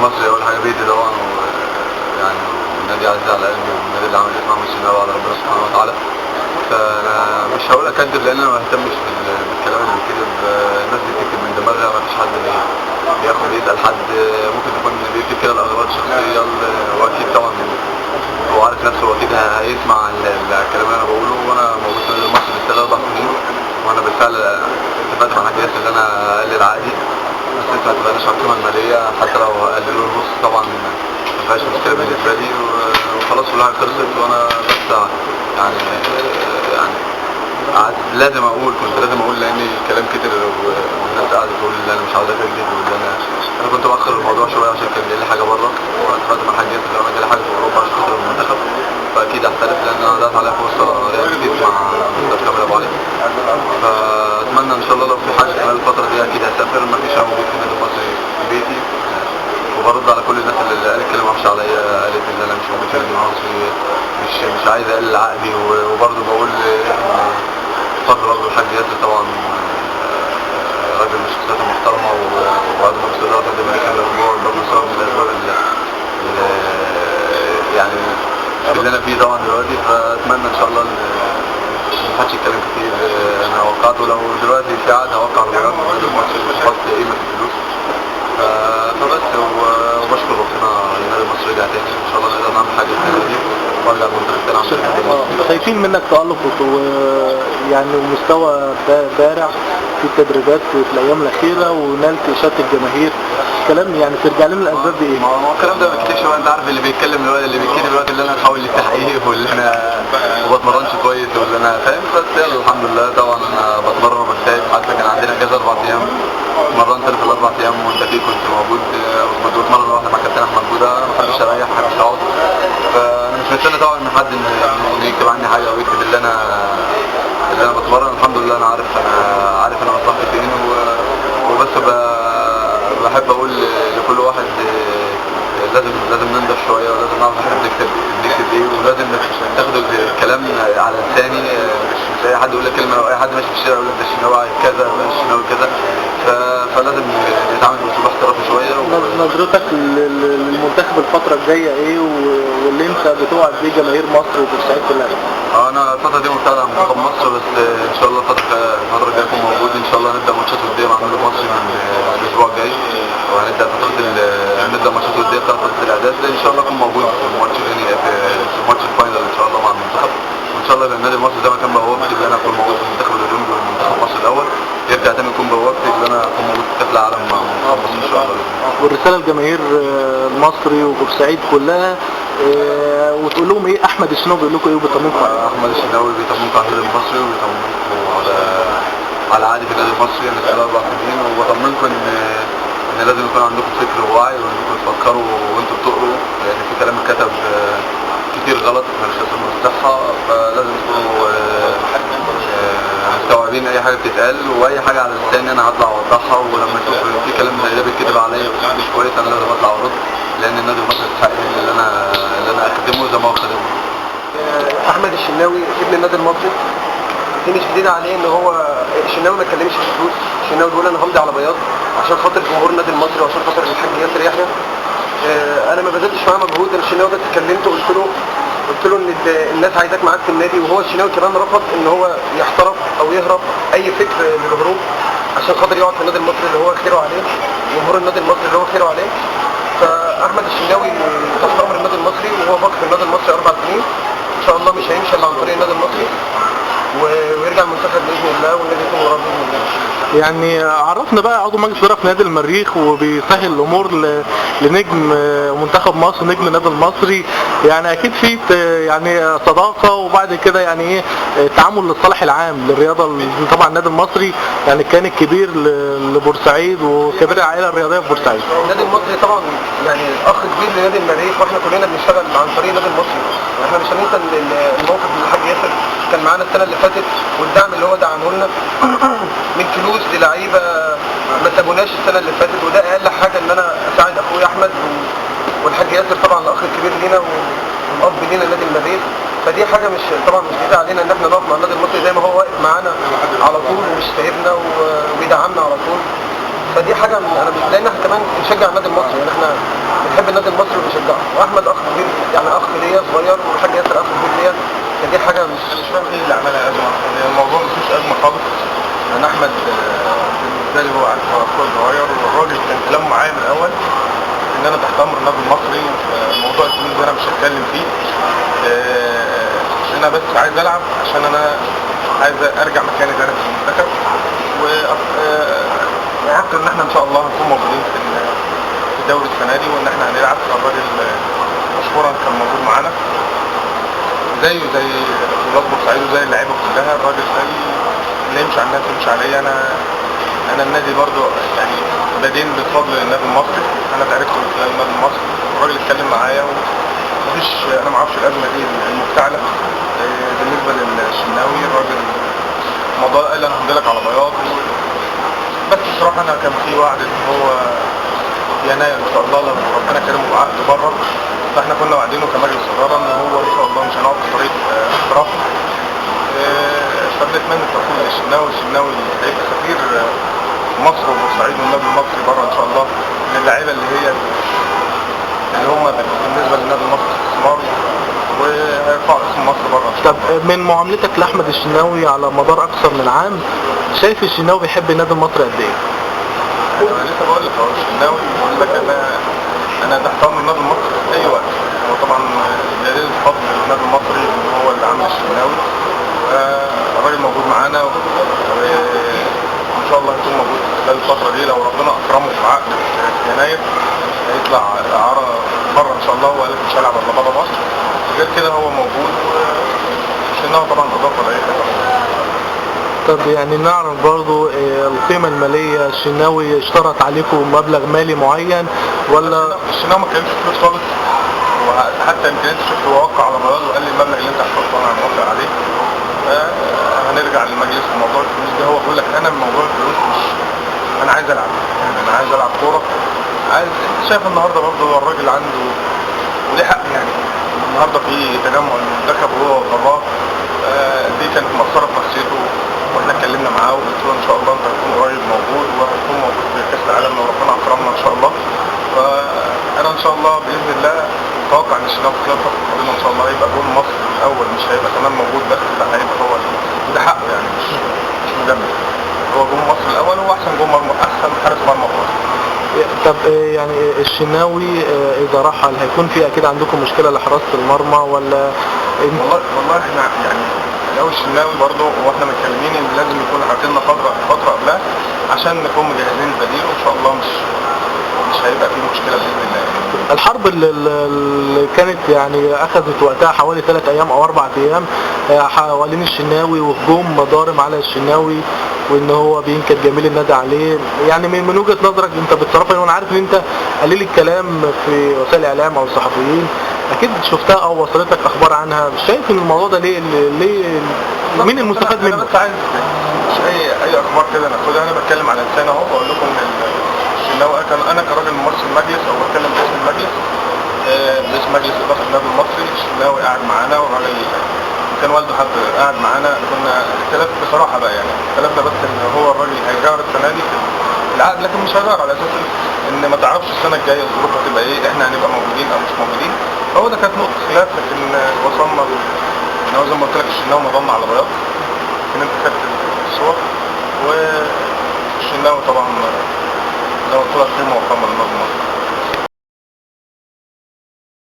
المصري اول حاجه بيتي طبعا، يعني النادي عزيز على قلبي، والنادي اللي عمل اسم محمد الشناوي على ربنا سبحانه وتعالى. فانا مش هقول اكذب لان انا ما بهتمش بالكلام اللي بيتكتب. الناس دي بتكتب من دماغها، ما فيش حد بياخد يسال حد. ممكن يكون بيكتب كده لاغراض شخصيه، واكيد طبعا هو عارف نفسه، واكيد هيسمع الكلام اللي انا بقوله. وانا موجود في النادي المصري بقالي 4 سنين، وانا بالفعل اتفقت مع النادي ان انا اقلل عقدي، بس لسه ما اتفقناش على القيمه الماليه. حتى لو قللوا النص طبعا ما فيهاش مشكله بالنسبه لي، وخلاص كل حاجه خلصت. وانا بس يعني لازم اقول، كنت لازم اقول لان الكلام كتر والناس قاعده تقول ان انا مش عاوز اكذب، وان انا كنت باخر الموضوع شويه عشان كان جاي لي حاجه بره، وانا اتفقت مع حاج ياسر لو انا جاي لي حاجه في اوروبا عشان خاطر المنتخب فاكيد هختلف، لان انا ضاعت عليا فرصه ريال كتير مع مستر كامل ابو علي. فاتمنى ان شاء الله لو في حاجه خلال الفتره دي اكيد هسافر. ما فيش انا موجود في النادي المصري في بيتي، وبرد على كل الناس اللي قالت كلمه وحشه عليا، قالت ان انا مش موجود في النادي المصري، مش عايز اقلل عقدي. وبرضه بقول فضل برضه الحاج ياسر طبعا، راجل من الشخصيات المحترمه، وبعد ما مستر اداره النادي كان له برضه سبب من الاسباب يعني اللي انا فيه طبعا دلوقتي. فاتمنى ان شاء الله ان محدش يتكلم كتير. انا وقعته، لو دلوقتي في عقد هوقع رباعيات في النادي المصري، مش بحط قيمه الفلوس. فبس وبشكر ربنا النادي المصري رجع تاني، ان شاء الله نقدر نعمل حاجه السنه دي وارجع المنتخب تاني عشان النادي المصري. شايفين منك تألق ويعني ومستوى بارع في التدريبات في الايام الاخيره، ونالت اشاده الجماهير. كلام يعني ترجع لنا الاسباب دي ايه؟ ما هو الكلام ده ما بيكتبش بقى، انت عارف اللي بيتكلم دلوقتي، اللي بيتكلم دلوقتي اللي انا بحاول للتحقيق، واللي انا ما بتمرنش كويس، واللي انا فاهم. بس يلا الحمد لله طبعا انا بتمرن وبجتهد. حتى كان عندنا اجازه 4 ايام، اتمرنت في ال4 ايام وانت فيه كنت موجود، كنت بتمرن لوحدي مع كابتن احمد جوده. ما حدش اريح، ما حدش اقعد. فانا مش مستني طبعا من حد ان يكتب عني حاجه او يكتب اللي انا بتمرن. الحمد لله انا عارف انا مصلحتي فين، وبس بحب اقول لكل واحد لازم ننضف شويه، ولازم نعرف احنا بنكتب ايه، ولازم تاخد الكلام على لساني. مش اي حد يقول لك كلمه، لو اي حد ماشي في الشارع يقول لك ده الشناوي كذا، ده الشناوي كذا. فلازم نتعامل باسلوب احترافي شويه. نظرتك للمنتخب الفتره الجايه ايه، واللي انت بتوعد بيه جماهير مصر وبورسعيد كلها؟ انا الفتره دي مبتعد عن منتخب مصر، بس ان شاء الله الفتره الجايه اكون موجود. ان شاء الله هنبدا ماتشات وديه مع النادي المصري من الاسبوع الجاي، وهنبدا هنبدا ماتشات وديه بتاعت فتره الاعداد. ان شاء الله اكون موجود في الماتش في ماتش الفاينل ان شاء الله مع المنتخب. وان شاء الله النادي المصري زي ما كان بوابتي ان انا اكون موجود في المنتخب الاولمبي والمنتخب مصر الاول، يرجع تاني يكون بوابتي ان انا اكون موجود في كاس العالم مع منتخب مصر ان شاء الله. والرساله لجماهير المصري وبورسعيد كلها، وتقول لهم ايه؟ احمد الشناوي بيقول لكم ايه وبيطمنكم على ايه؟ احمد الشناوي بيطمنكم على النادي المصري، وبيطمنكم على عادي في النادي المصري. انا خلال 4 سنين، وبطمنكم ان لازم يكون عندكم فكر ووعي، وانكم تفكروا وانتم بتقروا، لان في كلام اتكتب كتير غلط ملوش لازمه من الصحه. فلازم تكونوا مستوعبين اي حاجه بتتقال، واي حاجه على لساني انا هطلع اوضحها. ولما اشوف في كلام زي ده بيتكتب عليا مش كويس، انا لازم اطلع ارد، لان النادي المصري يستحق اللي انا اقدمه زي ما هو خدمه. احمد الشناوي ابن النادي المصري، دي مش جديده عليه ان هو الشناوي ما اتكلمش في فلوس. الشناوي بيقول انا همضي على بياض عشان خاطر جمهور النادي المصري وعشان خاطر الحاج ياسر يحيى. انا ما بذلتش معاه مجهود. انا الشناوي ده اتكلمت قلت له ان الناس عايزاك معاك في النادي، وهو الشناوي كمان رفض ان هو يحترف او يهرب اي فكر للهروب عشان خاطر يقعد في النادي المصري اللي هو خيره عليه، جمهور النادي المصري اللي هو خيره عليه. فاحمد الشناوي تحت امر النادي المصري، وهو باقي في النادي المصري 4 سنين ان شاء الله، مش هيمشي الا عن طريق النادي المصري، ويرجع المنتخب باذن الله، والنادي يكون قريب باذن الله. يعني عرفنا بقى عضو مجلس اداره في نادي المريخ، وبيسهل الامور لنجم منتخب مصر، نجم النادي المصري. يعني اكيد في يعني صداقه، وبعد كده يعني ايه تعامل للصالح العام للرياضه. طبعا النادي المصري يعني كان الكبير لبورسعيد وكبير العائله الرياضيه في بورسعيد. النادي المصري طبعا يعني اخ كبير لنادي المريخ، واحنا كلنا بنشتغل عن طريق النادي المصري. احنا مش هننسى الموقف اللي الحاج ياسر كان معانا السنه اللي فاتت، والدعم اللي هو دعمه لنا من فلوس للعيبه ما سابوناش السنه اللي فاتت. وده اقل حاجه ان انا اساعد اخويا احمد، والحاج ياسر طبعا الاخ الكبير لينا والاب لينا نادي المريخ. فدي حاجه مش جديده علينا ان احنا نقف مع النادي المصري زي ما هو واقف معانا على طول ومش سايبنا وبيدعمنا على طول. فدي حاجه انا لان احنا كمان بنشجع النادي المصري، يعني احنا بنحب النادي المصري وبنشجعه، واحمد اخ كبير يعني اخ ليا صغير، والحاج ياسر اخ كبير ليا، فدي حاجه مش فاهم ايه اللي عملها ازمه. يعني الموضوع مفيش ازمه خالص. انا احمد بالنسبه لي هو عارف اخويا صغير، والراجل كان كلامه معايا من الاول ان انا تحت امر النادي المصري. موضوع الفلوس ده انا مش هتكلم فيه. انا بس عايز العب عشان انا عايز ارجع مكاني تاني في المنتخب، وعدت ان احنا ان شاء الله هنكون موجودين في الدوري السنه دي، وان احنا هنلعب. الراجل مشكورا كان موجود معانا زيه زي ولاد بورسعيد وزي اللعيبه كلها. الراجل قال اللي يمشي على الناس يمشي عليا. انا النادي برضو يعني بادين بفضل النادي المصري، انا تعرفت من خلال النادي المصري. الراجل اتكلم معايا ومفيش، انا ما اعرفش الازمه دي المفتعله. بالنسبه للشناوي الراجل الموضوع قال انا همضي لك على بياض، بس بصراحه انا كان في وعد ان هو يناير ان شاء الله لو ربنا كرمه بعقد بره، فاحنا كنا واعدينه كمجلس اداره ان هو ان شاء الله مش هنقعد في طريق احتراف. فبنتمنى التوفيق للشناوي. الشناوي هيبقى سفير مصر وبورسعيد والنادي المصري بره ان شاء الله، من اللعيبه اللي هم بالنسبه للنادي المصري استثمار، وهيرفعوا اسم مصر بره ان شاء الله. طب من معاملتك لاحمد الشناوي على مدار اكثر من عام، شايف الشناوي بيحب النادي المصري قد ايه؟ انا لسه بقول لك اهو الشناوي بقول لك انا تحت امر النادي المصري في اي وقت. هو طبعا دليل فضل النادي المصري ان هو اللي عامل الشناوي. الراجل موجود معانا، وان شاء الله هيكون موجود خلال الفتره دي. لو ربنا اكرمه في عقد في يناير هيطلع اعاره بره ان شاء الله، وقال لك مش هلعب الا بره مصر. غير كده هو موجود، والشناوي طبعا اضافه لاي حاجه. طب يعني نعرف برضو القيمة المالية، الشناوي اشترط عليكم مبلغ مالي معين ولا؟ الشناوي ما كانش فلوس خالص، وحتى يمكن انت شفت هو وقع على بياض وقال لي المبلغ اللي انت هتحطه انا موافق عليه. هنرجع للمجلس في موضوع الفلوس ده. هو بيقول لك انا موضوع الفلوس مش، انا عايز العب، يعني انا عايز العب كوره. انت شايف النهارده برضه الراجل عنده وليه حق، يعني النهارده في تجمع المنتخب وهو ضراه. دي كانت مأثره في نفسيته، واحنا اتكلمنا معاه وقلت له ان شاء الله انت هتكون قريب موجود، وهتكون موجود في كاس العالم لو ربنا اكرمنا ان شاء الله. فانا ان شاء الله باذن الله متوقع ان الشناوي خلال الفتره القادمه ان شاء الله هيبقى جول مصر الاول، مش هيبقى كمان موجود بس، ده هيبقى هو وده حقه، يعني مش مجمد. هو جول مصر الاول، هو احسن جول مرمى، احسن حارس مرمى في مصر. طب يعني الشناوي اذا رحل هيكون في اكيد عندكم مشكلة لحراسة المرمى ولا؟ والله احنا يعني لو الشناوي برضه واحنا متكلمين ان لازم يكون عندنا فتره قبلها عشان نكون مجهزين البديل، وان شاء الله مش هيبقى فيه مشكله باذن الله. الحرب اللي كانت يعني اخذت وقتها حوالي 3 ايام او 4 ايام حوالين الشناوي، وهجوم ضارم على الشناوي، وان هو بينكت جميل النادي عليه، يعني من وجهة نظرك انت بتصرفها، وانا عارف ان انت قليل الكلام في وسائل الاعلام او الصحفيين، اكيد شفتها او وصلتك اخبار عنها، شايف ان الموضوع ده ليه مين المستفاد منه؟ انا بس عايز مش اي اخبار كده ناخدها. انا بتكلم على لسان اهو، بقول لكم ان الشناوي انا كراجل ممثل مجلس او بتكلم باسم المجلس، باسم مجلس اداره النادي المصري. الشناوي قاعد معانا، والراجل كان والده حد قاعد معانا، كنا اختلاف بصراحه بقى، يعني اختلفنا بس ان هو الراجل هيغير السنه دي في العقد، لكن مش هيغير على اساس ان ما تعرفش السنه الجايه الظروف هتبقى ايه، احنا هنبقى موجودين او مش موجودين. فهو ده كانت نقطه خلاف، لكن وصلنا ان هو زي ما قلت لك الشناوي مضمنا على بياض، ان انت خدت الصور. والشناوي طبعا زي ما قلت لك قيمه وقامه للنادي المصري.